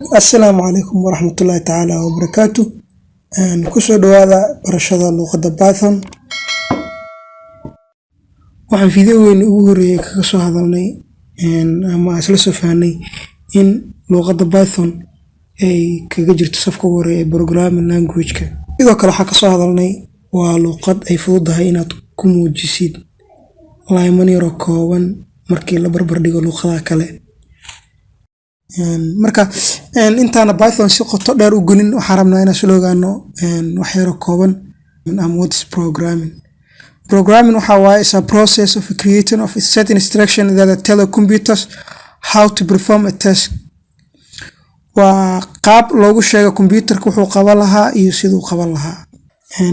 Assalaamu calaykum waraxmatullaahi tacaala wabarakaatu. Kusoo dhawaada barashada luqadda Python. Waxaan fiidiyoweyn ugu horreeyay kaga soo hadalnay ama isla soo fahnay in luqadda Python ay kaga jirto safka ugu horeeya ee programming language-ka. Sidoo kale waxaa ka soo hadalnay waa luqad ay fududahay inaad ku muujisid layman yaro kooban markii la barbar dhigo luqadaha kale. Marka intaana Python si qoto dheer u gelin waxaan rabnaa inaan soo ogaano wax yaro kooban what is programming. Programming is a process of creating of a set instruction that tell computers how to perform a task. Waa qaab loogu sheego computerka wuxuu qaban lahaa iyo siduu qaban lahaa.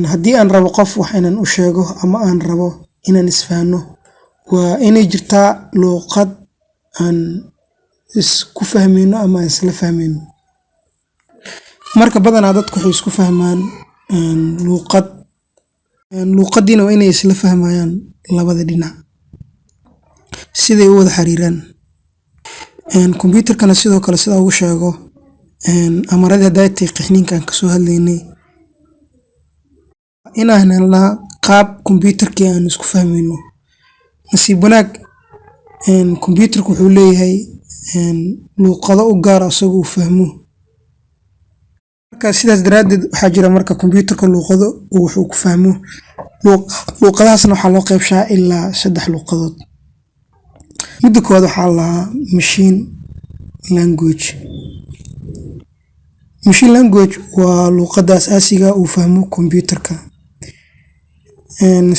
Haddii aan rabo qof wax inaan u sheego ama aan rabo inaan isfahno waa inay jirtaa luqad aan isku fahmayno ama aan isla fahmayno. Marka badanaa dadku waxay isku fahmaan luqadiina waa inay isla fahmayaan labada dhinac siday u wada xiriiraan. Computerkana sidoo kale sida ugu sheego amaradii hadday qixninkan ka soo hadlaynay inaan helnaa qaab computerkii aan isku fahmayno. Nasiib wanaag computerku wuxuu leeyahay luqado u gaar ah isagoo fahmo. Marka sidaas daraaddeed waxaa jira marka computerka luqado wuxuu ku fahmo luqadahaasna waxaa loo qaybshaa ilaa 3 luqadood. Midda koowaad waxaa la machine language. Machine language waa luqadda asaasiga uu fahmo computerka.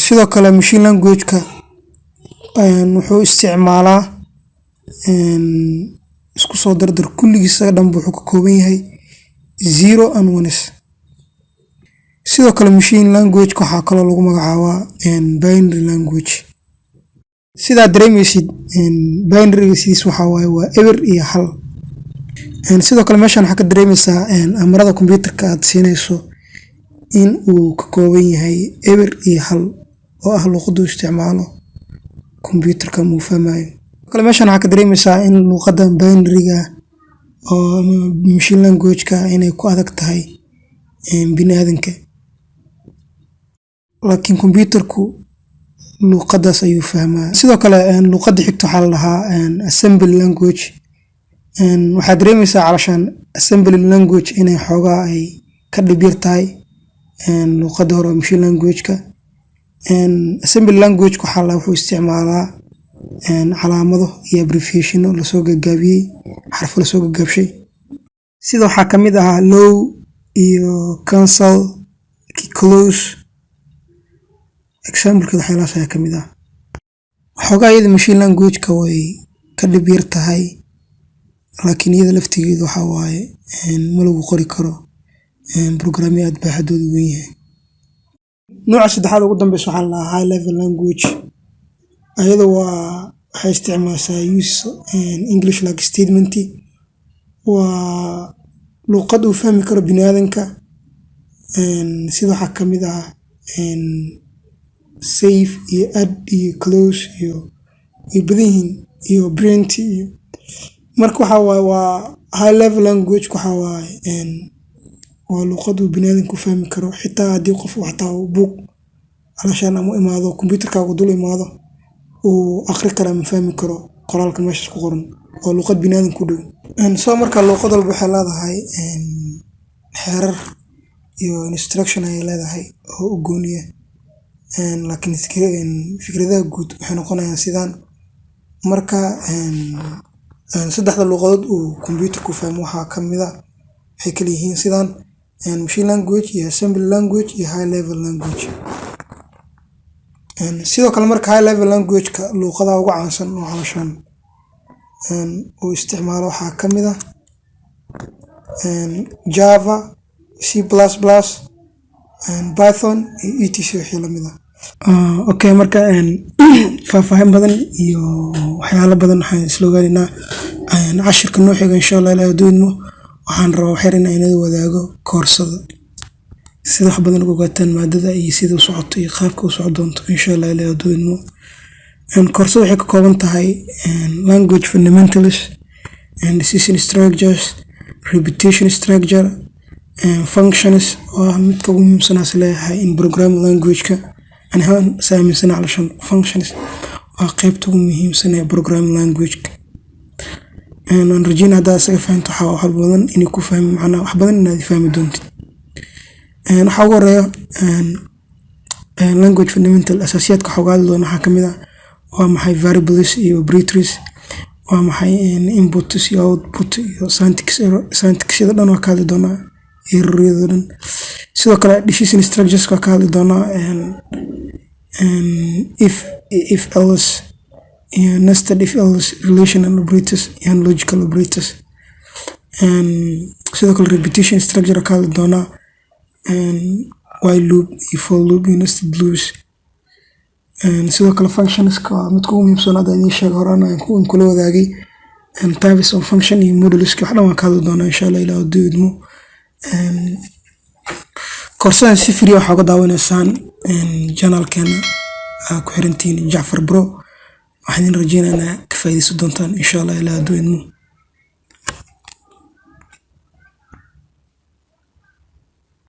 Sidoo kale machine language-ka wuxuu isticmaalaa isku soo dardar kulligiisa dhan wuxuu ka kooban yahay 0 and 1s. Sidoo kale machine language waxaa kaloo lagu magacaabaa binary language. sidaa dareemaysid binary sidiis waxaa waaye waa eber iyo hal. Sidoo kale meeshan waxaa ka dareemaysaa amarada computerka aad siinayso in uu ka kooban yahay eber iyo hal oo ah luqaddu isticmaalo computerka muu fahmayo. kale meeshan waxaa ka dareemaysaa in luqadda binary-ga oo machine language-ka inay ku adag tahay bini'aadanka. Laakiin computerku luqadaas ayuu fahmaa. Sidoo kale luqadda xigta waxaa la dhahaa assembly language. Waxaa dareemaysaa calashaan assembly language inay xoogaa ay ka dhib yar tahay luqadda hore machine language-ka. Assembly language wuxuu isticmaalaa calaamado iyo abbreviation lasoo gagaabiyey xarfo lasoo gagaabshay. Sida waxaa ka mid ah low iyo cancel close example-ka waxyaalahaas ayaa ka mid ah. Xoogaa iyada machine language-ka way ka dhib yar tahay laakiin iyada laftigeedu waxaa waaye ma lagu qori karo programme aad baaxadoodu weyn yahay. Nooca saddexaad ugu dambeysa waxaa la dhahaa high level language. Ayada waxay isticmaashaa use English like statement. Waa luqad uu fahmi karo bini'aadanka. Sida waxaa ka mid ah save iyo add iyo close iyo way badan yihiin iyo print iyo marka waxaa waaye waa high level language waa luqad uu bini'aadanku ku fahmi karo xitaa haddii qof xataa buug calashaan ama imaado computerkaagu dul imaado uu akhri kara ma fahmi karo qoraalka meeshaas ku qoran oo luqad bini'aadanku u dhow. Soo marka luqad walba waxay leedahay xeerar iyo instruction ay leedahay oo u gooniya. Laakiin fikradaha guud waxay noqonayaan sidaan. Marka 3 luqadood uu computerku fahmo waxaa ka mid ah waxay kala yihiin sidaan machine language iyo assembly language iyo high level language. Sidoo kale marka high level language-ka luqadaha ugu caansan oo calashaan uu isticmaalo waxaa ka mid ah Java, C++, Python iyo etc wixii la mid ah. Okay marka faahfaahin badan iyo waxyaalo badan waxaan isla ogaanaynaa cashirka noo xiga insha Allah ilaa doonimo waxaan rabaa wax yar inaan idin wadaago koorsada sida wax badan uga ogaataan maadada iyo sida u socoto iyo qaabka u socon doonto insha Allah ilaa doonimo. Koorsada waxay ka kooban tahay language fundamentals and decision structures, repetition structure, functions waa midka ugu muhiimsan as leeyahay in programming language-ka anahan saamisan calashan functions waa qaybta ugu muhiimsan ee programming language-ka. aan rajayna hadda asaga fahanto wax badan inay ku fahmi macna wax badan inaad fahmi doontid. waxa ugu horeeya language fundamental asaasiyaadka xogaal doona waxa kamid ah waa maxay variables iyo operators, waa maxay inputs iyo output iyo syntax dhan waa kala doona error sidoo kale decision structures ka kala doona if else nested if else relational operators and logical operators, sidoo kale repetition structure ka kala doona while loop iyo for loop iyo nested loops, sidoo kale functions ka mid ugu muhiimsan hadda in sheeg horana aan kula wadaagay types of function iyo modules ka waxna waan kala doona insha Allah ilaa doodmo. koorsada si free waxa uga daawanaysaan channel-keena ku xirantiin Jacfar Bro. waxaan rajaynaynaa ka faa'iideysan doontaan insha Allah ilaa doodmo.